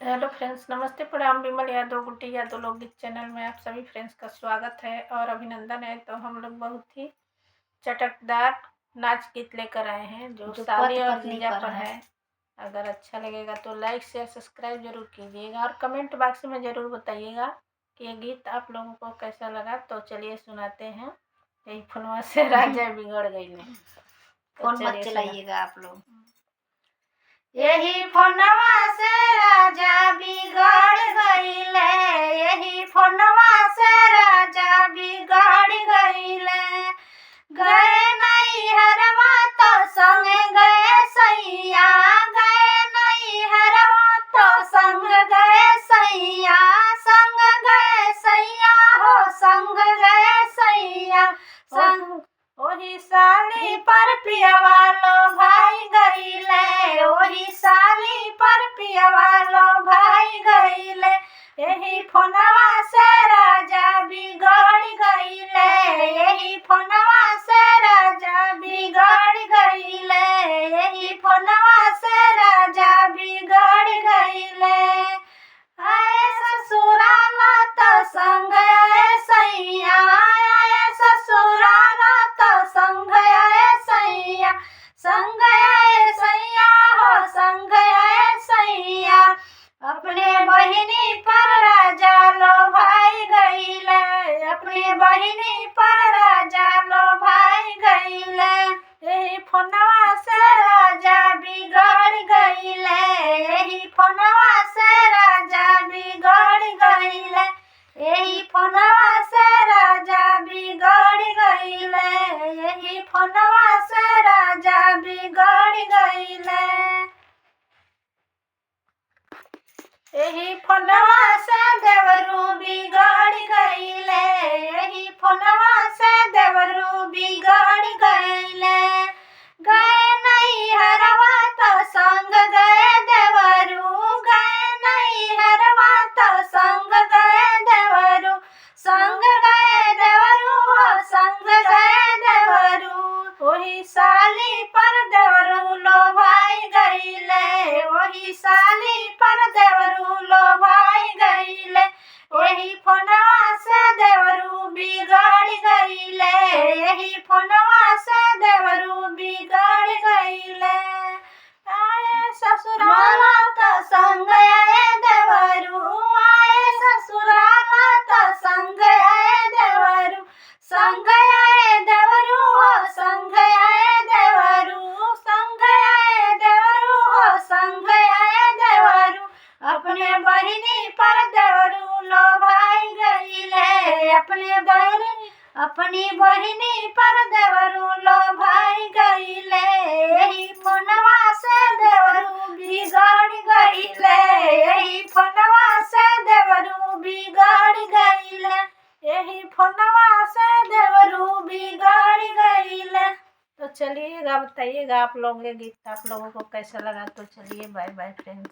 Hello friends, नमस्ते, प्रणाम। विमल यादव, गुड्डी यादव लोकगीत चैनल में आप सभी फ्रेंड्स का स्वागत है और अभिनंदन है। तो हम लोग बहुत ही चटकदार नाच गीत लेकर आए हैं जो साली और जीजा पर है। अगर अच्छा लगेगा तो लाइक शेयर सब्सक्राइब जरूर कीजिएगा और कमेंट बॉक्स में ज़रूर बताइएगा कि ये गीत आप लोगों को कैसा लगा। तो चलिए सुनाते हैं। यही फोनवा से राजा बिगड़ गई ने। फोन मत चलाइएगा आप लोग। यही फोनवा से राजा बिगड़ गईले, यही फोनवा से राजा बिगड़ गईले। गए नैहरवा तो संग गए सैया, गए नैहरवा तो संग गए सैया, संग गए सैया हो संग गए सैया। संग ओही साली पर पियवा लो भाई गईले, ओही साली पर पियवा लो भाई गईले। यही फोनवा से राजा बिगड़ गईले, यही फोनवा से राजा बिगड़ गईले, यही फोनवा से राजा बिगड़ गईले। आए ससुराला तो संग आए सैया, आए ससुराला तो संग आए सैया, संग आए सैया हो संग आए सैया। अपने बहिनी पर राजा लो भाई गईले, अपने बहिनी पर राजा लो भाई गईले। यही फोनवा से राजा बिगड़ गईले, यही फोनवा से राजा बिगड़ गईले, यही फोनवा से राजा बिगड़ गईले, यही फोनवा से राजा बिगड़ गईले। यही फोनवा से देवरू बिगड़ गईले, यही फोनवा से देवरू बिगड़ गईले। गए नैहरवा तो संग गए देवरू, गए नैहरवा तो संग गए देवरू, संग गए देवरू हो संग गए देवरू। वही साली पर देवरू लो भाई गईले, वही साली पर देवरू लो भाई गईले। यही फोनवा से देवरू बिगड़ गईले, यही फोनवा से देवरू बिगड़ गईले। आए ससुराला तो संग आए देवरू, आए ससुराला तो संग आए देवरू, संग आए देवरू हो संग आए देवरू, संग आए देवरू हो संग आए देवरू। अपने बहिनी पर देवरू लो भाई गईले, अपने बहिनी अपनी बहिनी पर देवरू लो भाई गईले। यही फोनवा से देवरू बिगड़ गईले, यही फोनवा से देवरू बिगड़ गईले, यही फोनवा से देवरू बिगड़ गईले। तो चलिएगा, बताइएगा आप लोग ये गीत आप लोगों को कैसा लगा। तो चलिए, बाय बाय फ्रेंड्स।